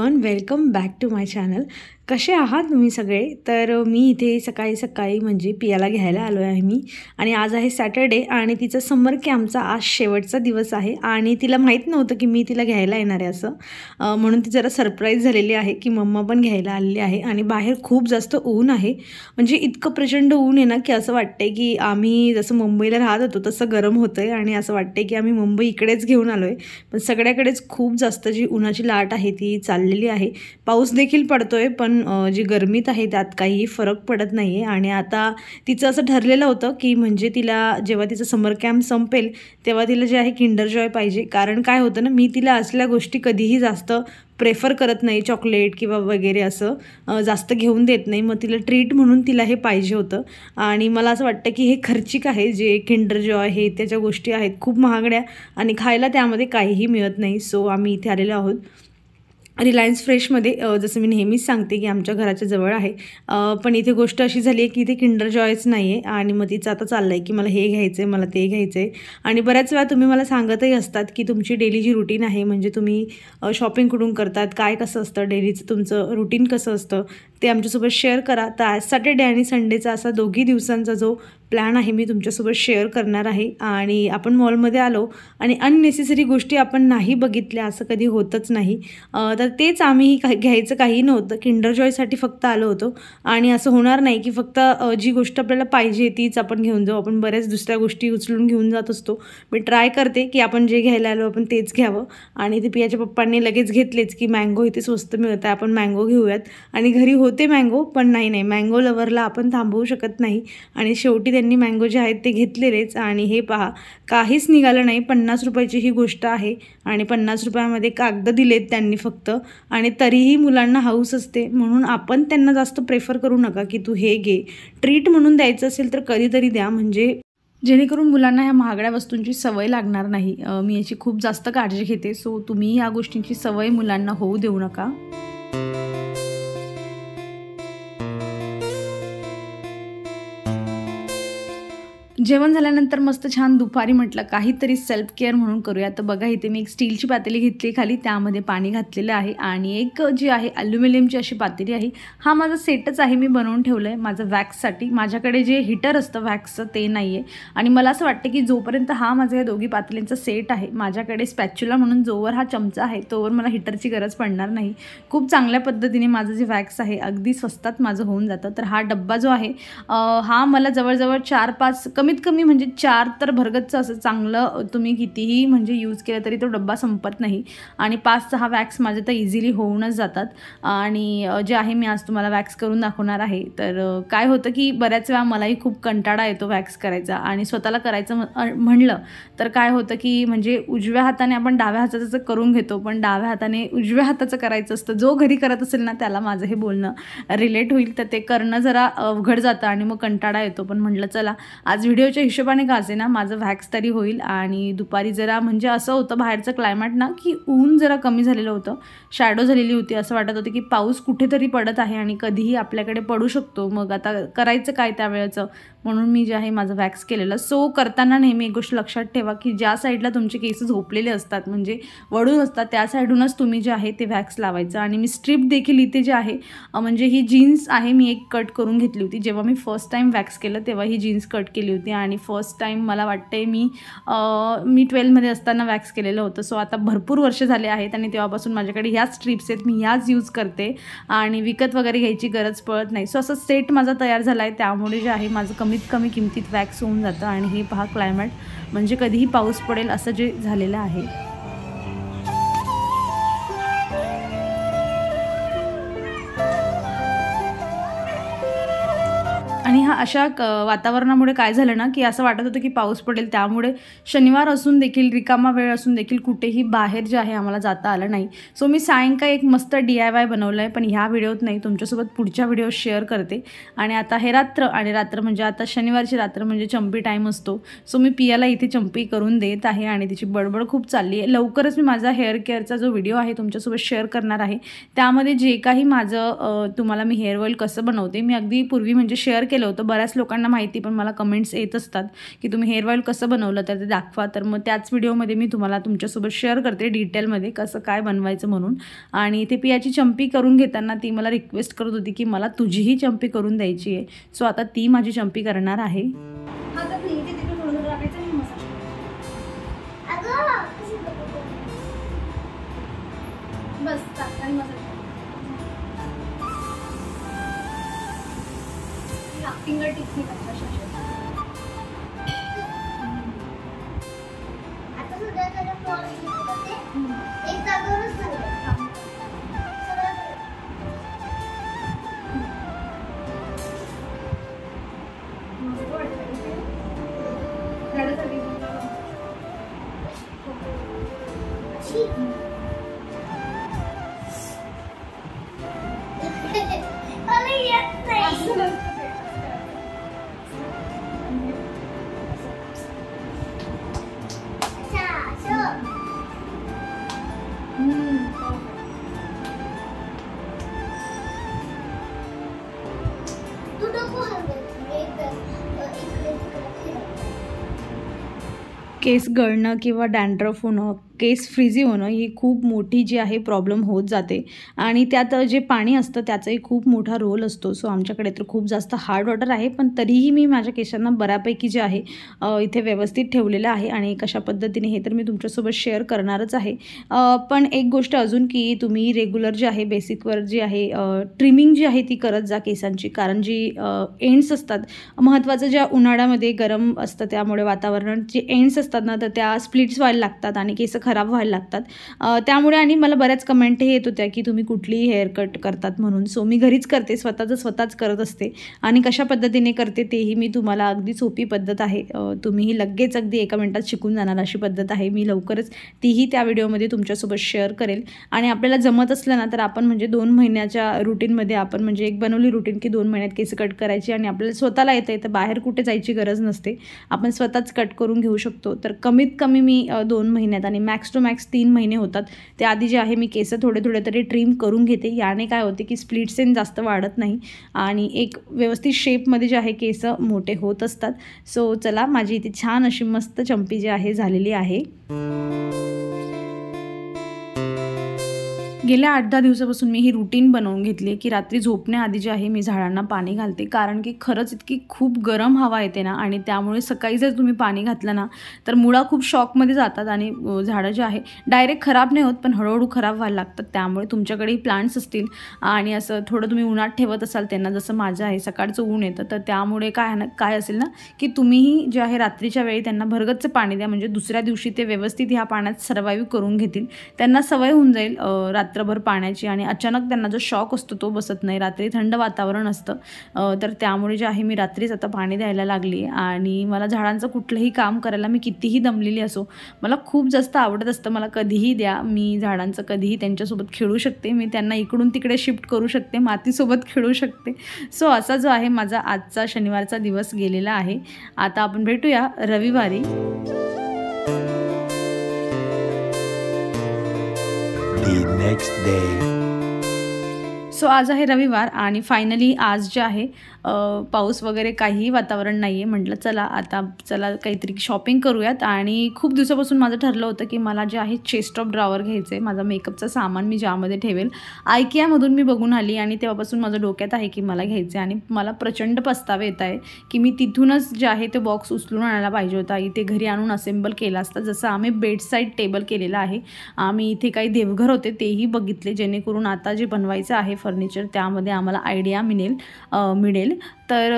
Everyone, welcome back to my channel. कसे आहात तुम्ही सगळे? तर मी इथे सकाळी म्हणजे पियाला घ्यायला आलो आहे मी, आणि आज आहे सॅटर्डे आणि तिचा समर कॅम्पचा आज शेवटचा दिवस आहे आणि तिला माहीत नव्हतं की मी तिला घ्यायला येणार आहे असं, म्हणून ती जरा सरप्राईज झालेली आहे की मम्मा पण घ्यायला आलेली आहे। आणि बाहेर खूप जास्त ऊन आहे, म्हणजे इतकं प्रचंड ऊन आहे ना की असं वाटतंय की आम्ही जसं मुंबईला राहत होतो तसं गरम होतंय आणि असं वाटतंय की आम्ही मुंबई इकडेच घेऊन आलोय। पण सगळ्याकडेच खूप जास्त जी उन्हाची लाट आहे ती चाललेली आहे। पाऊस देखील पडतोय, पण जी गरमीत आहे त्यात काही फरक पडत नाही आहे। आणि आता तिचं असं ठरलेलं होतं की म्हणजे तिला जेव्हा तिचं समर कॅम्प संपेल तेव्हा तिला जे आहे किंडर जॉय पाहिजे। कारण काय होतं ना, मी तिला असल्या गोष्टी कधीही जास्त प्रेफर करत नाही, चॉकलेट किंवा वगैरे असं जास्त घेऊन देत नाही। मग तिला ट्रीट म्हणून तिला हे पाहिजे होतं आणि मला असं वाटतं की हे खर्चिक आहे, जे किंडर जॉय हे त्याच्या गोष्टी आहेत खूप महागड्या आणि खायला त्यामध्ये काहीही मिळत नाही। सो आम्ही इथे आलेलो आहोत रिलायन्स फ्रेशमध्ये, जसं मी नेहमीच सांगते की आमच्या घराच्या जवळ आहे। पण इथे गोष्ट अशी झाली आहे की इथे किंडर जॉयच नाही आहे आणि मग तिचं आता चाललं आहे की मला हे घ्यायचं आहे, मला ते घ्यायचं आहे। आणि बऱ्याच वेळा तुम्ही मला सांगतही असतात की तुमची डेली जी रुटीन आहे, म्हणजे तुम्ही शॉपिंग कुठून करतात, काय कसं असतं डेलीचं तुमचं रुटीन कसं असतं, ते आमच्यासोबत शेअर करा। तर आज सॅटर्डे आणि संडेचा असा दोघी दिवसांचा जो प्लॅन आहे मी तुमच्यासोबत शेअर करणार आहे। आणि आपण मॉलमध्ये आलो आणि अननेसेसरी गोष्टी आपण नाही बघितल्या, असं कधी होतच नाही। तर तेच आम्ही घ्यायचं काही नव्हतं, किंडर जॉयसाठी फक्त आलो होतो। आणि असं होणार नाही की फक्त जी गोष्ट आपल्याला पाहिजे तीच आपण घेऊन जाऊ, आपण बऱ्याच दुसऱ्या गोष्टी उचलून घेऊन जात असतो। मी ट्राय करते की आपण जे घ्यायला आलो आपण तेच घ्यावं। आणि ते पियाच्या पप्पांनी लगेच घेतलेच की मँगो इथे स्वस्त मिळत आहे, आपण मँगो घेऊयात। आणि घरी होते मँगो, पण नाही मँगो लवरला आपण थांबवू शकत नाही आणि शेवटी त्यांनी मँगो जे आहेत ते घेतलेलेच। आणि हे पहा, काहीच निघालं नाही। 50 रुपयाची ही गोष्ट आहे आणि 50 रुपयामध्ये कागद दिलेत त्यांनी फक्त, आणि तरीही मुलांना हौस असते, म्हणून आपण त्यांना जास्त प्रेफर करू नका की तू हे घे। ट्रीट म्हणून द्यायचं असेल तर कधीतरी द्या, म्हणजे जेणेकरून मुलांना ह्या महागड्या वस्तूंची सवय लागणार नाही। मी याची खूप जास्त काळजी घेते। सो तुम्ही या गोष्टींची सवय मुलांना होऊ देऊ नका। जेवण झाल्यानंतर मस्त छान दुपारी म्हटलं काहीतरी सेल्फ केअर म्हणून करूया। तर बघा, इथे मी एक स्टीलची पातेली घेतली खाली, त्यामध्ये पाणी घातलेलं आहे आणि एक जी आहे ॲल्युमिनियमची अशी पातेली आहे। हा माझा सेटच आहे, मी बनवून ठेवलं आहे माझं वॅक्ससाठी। माझ्याकडे जे हीटर असतं वॅक्सचं ते नाही आहे आणि मला असं वाटतं की जोपर्यंत हा माझा या दोघी पातेल्यांचा सेट आहे, माझ्याकडे स्पॅच्युला म्हणून जोवर हा चमचा आहे तोवर मला हीटरची गरज पडणार नाही। खूप चांगल्या पद्धतीने माझं जे वॅक्स आहे अगदी स्वस्तात माझं होऊन जातं। तर हा डब्बा जो आहे हा मला जवळजवळ 4-5 कमीत कमी म्हणजे 4 तर भरगतचं असं चांगलं तुम्ही कितीही म्हणजे यूज केलं तरी तो डब्बा संपत नाही। आणि 5-6 वॅक्स माझे तर इझिली होऊनच जातात। आणि जे आहे मी आज तुम्हाला वॅक्स करून दाखवणार आहे। तर काय होतं की बऱ्याच वेळा मलाही खूप कंटाळा येतो वॅक्स करायचा, आणि स्वतःला करायचं म्हणलं तर काय होतं की म्हणजे उजव्या हाताने आपण डाव्या हाताचं करून घेतो, पण डाव्या हाताने उजव्या हाताचं करायचं असतं। जो घरी करत असेल ना त्याला माझं हे बोलणं रिलेट होईल, तर ते करणं जरा अवघड जातं आणि मग कंटाळा येतो। पण म्हटलं चला आज व्हिडिओच्या हिशोबाने का असे ना माझं वॅक्स तरी होईल। आणि दुपारी जरा म्हणजे असं होतं बाहेरचं क्लायमेट ना की ऊन जरा कमी झालेलं होतं, शॅडो झालेली होती, असं वाटत होतं की पाऊस कुठेतरी पडत आहे आणि कधीही आपल्याकडे पडू शकतो। मग आता करायचं काय त्यावेळेचं, म्हणून मी जे आहे माझं वॅक्स केलेलं। सो करताना नेहमी एक गोष्ट लक्षात ठेवा की ज्या साईडला तुमचे केस झोपलेले असतात, म्हणजे वळून असतात, त्या साईडूनच तुम्ही जे आहे ते वॅक्स लावायचं। आणि मी स्ट्रीप देखील इथे जे आहे म्हणजे ही जीन्स आहे मी एक कट करून घेतली होती, जेव्हा मी फर्स्ट टाईम वॅक्स केलं तेव्हा ही जीन्स कट केली होती। आणि फर्स्ट टाईम मला वाटते मी 12मध्ये असताना वॅक्स केलेलं होतं। सो आता भरपूर वर्ष झाले आहेत आणि तेव्हापासून माझ्याकडे ह्याच स्ट्रिप्स आहेत, मी ह्याच यूज करते आणि विकत वगैरे घ्यायची गरज पडत नाही। सो असं सेट माझा तयार झाला आहे, त्यामुळे जे आहे माझं कमीत कमी किमतीत वॅक्स होऊन जातं। आणि हे पहा क्लायमेट, म्हणजे कधीही पाऊस पडेल असं जे झालेलं आहे। आणि अशा वातावरणामुळे काय झालं ना की असं वाटत होतं की पाऊस पडेल, त्यामुळे शनिवार असून देखील रिकामा वेळ असून देखील कुठेही बाहेर जे आहे आम्हाला जाता आलं नाही। सो मी सायंकाळी एक मस्त DIY बनवलं आहे, पण ह्या व्हिडिओत नाही, तुमच्यासोबत पुढच्या व्हिडिओ शेअर करते। आणि आता हे रात्र, आणि रात्र म्हणजे आता शनिवारची रात्र म्हणजे चंपी टाईम असतो। सो मी पियाला इथे चंपी करून देत आहे आणि तिची बडबड खूप चालली आहे। लवकरच मी माझा हेअर केअरचा जो व्हिडिओ आहे तुमच्यासोबत शेअर करणार आहे, त्यामध्ये जे काही माझं तुम्हाला मी हेअर ऑइल कसं बनवते, मी अगदी पूर्वी म्हणजे शेअर केलं होतं, होतं. बऱ्याच लोकांना माहिती, पण मला कमेंट्स येत असतात की तुम्ही हेअर ऑईल कसं बनवलं तर ते दाखवा. तर मग त्याच व्हिडिओमध्ये मी तुम्हाला तुमच्यासोबत शेअर करते डिटेलमध्ये कसं काय बनवायचं म्हणून. आणि इथे पियाची चंपी करून घेताना ती मला रिक्वेस्ट करत होती की मला तुझीही चंपी करून द्यायची आहे. सो आता ती माझी चंपी करणार आहे. फिंगर टिप्स नाही करता आता सुद्धा त्याला फ्लॉरेन्स होते एक जागेवरच झाले केस गळणं किंवा डॅन्ड्रफ होणं, केस फ्रिझी होणं ही खूप मोठी जी आहे प्रॉब्लेम होत जाते. आणि त्यात जे पाणी असतं त्याचाही खूप मोठा रोल असतो. सो आमच्याकडे तर खूप जास्त हार्ड वॉटर आहे, पण तरीही मी माझ्या केसांना बऱ्यापैकी जे आहे इथे व्यवस्थित ठेवलेलं आहे. आणि कशा पद्धतीने हे तर मी तुमच्यासोबत शेअर करणारच आहे. पण एक गोष्ट अजून की तुम्ही रेग्युलर जे आहे बेसिकवर जी आहे ट्रिमिंग जी आहे ती करत जा केसांची. कारण जी एंड्स असतात, महत्त्वाचं ज्या उन्हाळ्यामध्ये गरम असतं त्यामुळे वातावरण, जे एंड्स असतात ना तर त्या स्प्लिट्स व्हायला लागतात आणि केस खराब व्हायला लागतात. त्यामुळे आणि मला बऱ्याच कमेंट येत होत्या की तुम्ही कुठली हेअर कट करतात म्हणून. सो मी घरीच करते, स्वतःच करत असते. आणि कशा पद्धतीने करते तेही मी तुम्हाला, अगदी सोपी पद्धत आहे, तुम्हीही लगेच अगदी 1 मिनिटात शिकून जाणार अशी पद्धत आहे. मी लवकरच तीही त्या व्हिडिओमध्ये तुमच्यासोबत शेअर करेल. आणि आपल्याला जमत असलं ना तर आपण म्हणजे 2 महिन्याच्या रुटीनमध्ये आपण म्हणजे एक बनवली रुटीन की 2 महिन्यात केस कट करायची आणि आपल्याला स्वतःला येतं तर बाहेर कुठे जायची गरज नसते, आपण स्वतःच कट करून घेऊ शकतो. तर कमीत कमी मी 2 महिन्यात आणि मॅक्स टू मॅक्स 3 महिने होतात त्याआधी जे आहे मी केस थोडे तरी ट्रिम करून घेते. याने काय होते की स्प्लिट सेन जास्त वाढत नाही आणि एक व्यवस्थित शेपमध्ये जे आहे केस मोठे होत असतात. सो चला, माझी इथे छान अशी मस्त चंपी जी आहे झालेली आहे. गेल्या 8-10 दिवसापासून मी ही रुटीन बनवून घेतली की रात्री झोपण्याआधी जे आहे मी झाडांना पाणी घालते. कारण की खरंच इतकी खूप गरम हवा येते ना, आणि त्यामुळे सकाळी जर तुम्ही पाणी घातलं ना तर मुळा खूप शॉकमध्ये जातात आणि झाडं जे आहे डायरेक्ट खराब नाही होत, पण हळूहळू खराब व्हायला लागतात. त्यामुळे तुमच्याकडेही प्लांट्स असतील आणि असं थोडं तुम्ही उन्हात ठेवत असाल त्यांना, जसं माझं आहे सकाळचं ऊन येतं, तर त्यामुळे काय असेल ना की तुम्हीही जे आहे रात्रीच्या वेळी त्यांना भरगच्च पाणी द्या. म्हणजे दुसऱ्या दिवशी ते व्यवस्थित ह्या पाण्यात सर्वाईव्ह करून घेतील. त्यांना सवय होऊन जाईल रात्रभर पाण्याची आणि अचानक त्यांना जो शॉक असतो तो बसत नाही. रात्री थंड वातावरण असतं, तर त्यामुळे जे आहे मी रात्रीच आता पाणी द्यायला लागली. आणि मला झाडांचं कुठलंही काम करायला, मी कितीही दमलेली असो, मला खूप जास्त आवडत असतं. मला कधीही द्या, मी झाडांचं कधीही त्यांच्यासोबत खेळू शकते, मी त्यांना इकडून तिकडे शिफ्ट करू शकते, मातीसोबत खेळू शकते. सो असा जो आहे माझा आजचा शनिवारचा दिवस गेलेला आहे. आता आपण भेटूया रविवारी. Next day. सो आज आहे रविवार आणि फायनली आज जे आहे पाऊस वगैरे काहीही वातावरण नाही आहे. म्हटलं चला काहीतरी शॉपिंग करूयात. आणि खूप दिवसापासून माझं ठरलं होतं की मला जे आहे चेस्ट ऑफ ड्रॉवर घ्यायचं आहे. माझं मेकअपचं सामान मी ज्यामध्ये ठेवेल, आयकियामधून मी बघून आली आणि तेव्हापासून माझं डोक्यात आहे की मला घ्यायचं आहे. आणि मला प्रचंड पस्तावा येत आहे की मी तिथूनच जे आहे ते बॉक्स उचलून आणायला पाहिजे होता, इथे घरी आणून असेंबल केला असता. जसं आम्ही बेडसाईड टेबल केलेलं आहे, आम्ही इथे काही देवघर होते तेही बघितले, जेणेकरून आता जे बनवायचं आहे फर्निचर त्यामध्ये आम्हाला आयडिया मिळेल. तर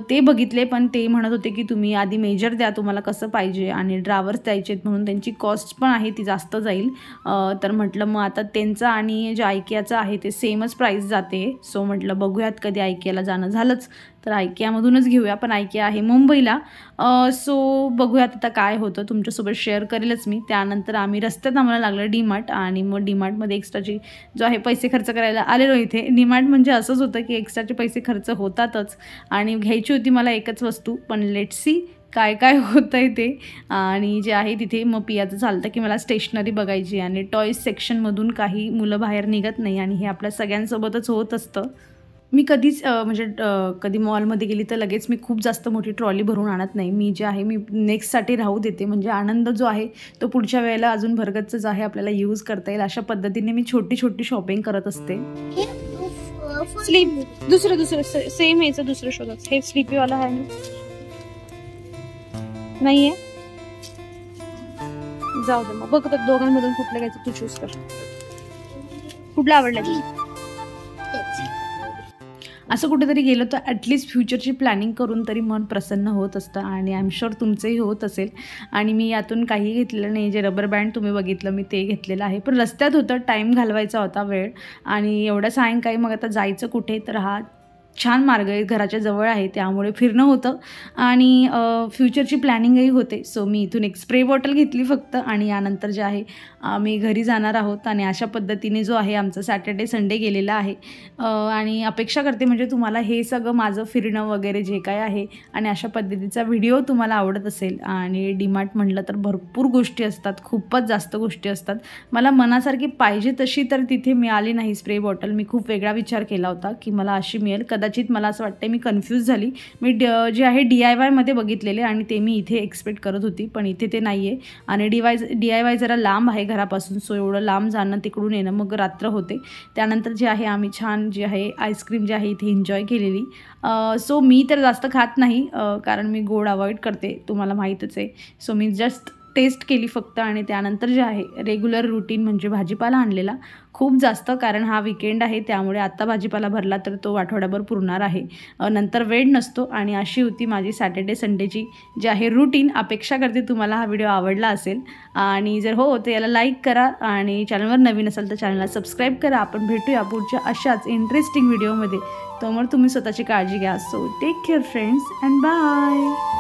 ते बघितले, पण ते म्हणत होते की तुम्ही आधी मेजर द्या, तुम्हाला कसं पाहिजे, आणि ड्रावर्स द्यायचे आहेत म्हणून त्यांची कॉस्ट पण आहे ती जास्त जाईल. तर म्हटलं मग आता त्यांचं आणि जे आयकियाचं आहे ते सेमच प्राईस जाते. सो म्हटलं बघूयात, कधी आयकियाला जाणं झालंच तर आयकियामधूनच घेऊया. पण आयकिया आहे मुंबईला. सो बघूयात आता काय होतं, तुमच्यासोबत शेअर करेलच मी. त्यानंतर आम्ही रस्त्यात आम्हाला लागलं डीमार्ट, आणि मग डीमार्टमध्ये एक्स्ट्राची जो आहे पैसे खर्च करायला आलेलो इथे. डीमार्ट म्हणजे असंच होतं की एक्स्ट्राचे पैसे खर्च होतातच, आणि घ्यायची होती मला एकच वस्तू, पण लेट्स सी काय होतं आहे ते. आणि जे आहे तिथे मग पियाचं चालतं की मला स्टेशनरी बघायची, आणि टॉयज सेक्शनमधून काही मुलं बाहेर निघत नाही, आणि हे आपल्या सगळ्यांसोबतच होत असतं. मी कधीच कधी मॉलमध्ये गेली तर लगेच मी खूप जास्त मोठी ट्रॉली भरून आणत नाही. मी जे आहे मी नेक्स्टसाठी राहू देते, म्हणजे आनंद जो आहे तो पुढच्या वेळेला अजून भरगतच आहे आपल्याला यूज करता येईल अशा पद्धतीने मी छोटी छोटी शॉपिंग करत असते. स्लीप दुसरं सेम याचं दुसरं शोधाच. हे स्लीपीवाला आहे नाहीये, जाऊ दे मग. बघ तर दोघांमधून कुठलं घ्यायचं तू चूज कर. कुठलं आवडलं तुला? असं कुठेतरी गेलं तर ॲटलिस्ट फ्युचरची प्लॅनिंग करून तरी मन प्रसन्न होत असतं आणि आय एम शुअर तुमचंही होत असेल. आणि मी यातून काही घेतलेलं नाही. जे रबर बँड तुम्ही बघितलं मी ते घेतलेलं आहे, पण रस्त्यात होतं, टाईम घालवायचा होता वेळ, आणि एवढं सायंकाळी मग आता जायचं कुठे, तर हा छान मार्ग आहे, घराच्या जवळ आहे, त्यामुळे फिरणं होतं आणि फ्युचरची प्लॅनिंगही होते. सो मी इथून एक स्प्रे बॉटल घेतली फक्त, आणि यानंतर जे आहे आम्ही घरी जाणार आहोत. आणि अशा पद्धतीने जो आहे आमचा सॅटर्डे संडे गेलेला आहे. आणि अपेक्षा करते म्हणजे तुम्हाला हे सगळं माझं फिरणं वगैरे जे काय आहे आणि अशा पद्धतीचा व्हिडिओ तुम्हाला आवडत असेल. आणि डीमार्ट म्हटलं तर भरपूर गोष्टी असतात, खूपच जास्त गोष्टी असतात. मला मनासारखी पाहिजे तशी तर तिथे मिळाली नाही स्प्रे बॉटल. मी खूप वेगळा विचार केला होता की मला अशी मिळेल, कदाचित मला असं वाटतं मी कन्फ्यूज झाली. मी जे आहे DIYमध्ये बघितलेले आणि ते मी इथे एक्सपेक्ट करत होती, पण इथे ते नाही आहे. आणि DIY जरा लांब आहे घरापासून, सो एवढं लांब जाणं तिकडून येणं मग रात्र होते. त्यानंतर जे आहे आम्ही छान जे आहे आईस्क्रीम जे आहे इथे एन्जॉय केलेली. सो मी तर जास्त खात नाही, कारण मी गोड अवॉइड करते, तुम्हाला माहीतच आहे. सो मी जस्ट टेस्ट केली फक्त. आणि त्यानंतर जे आहे रेग्युलर रुटीन म्हणजे भाजीपाला आणलेला खूप जास्त, कारण हा विकेंड आहे त्यामुळे आत्ता भाजीपाला भरला तर तो आठवड्याभर पुरणार आहे, नंतर वेळ नसतो. आणि अशी होती माझी सॅटर्डे संडेची जी आहे रुटीन. अपेक्षा करते तुम्हाला हा व्हिडिओ आवडला असेल, आणि जर हो तर याला लाईक करा, आणि चॅनलवर नवीन असाल तर चॅनलला सबस्क्राईब करा. आपण भेटूया पुढच्या अशाच इंटरेस्टिंग व्हिडिओमध्ये. त्यामुळे तुम्ही स्वतःची काळजी घ्या. So take care friends and bye.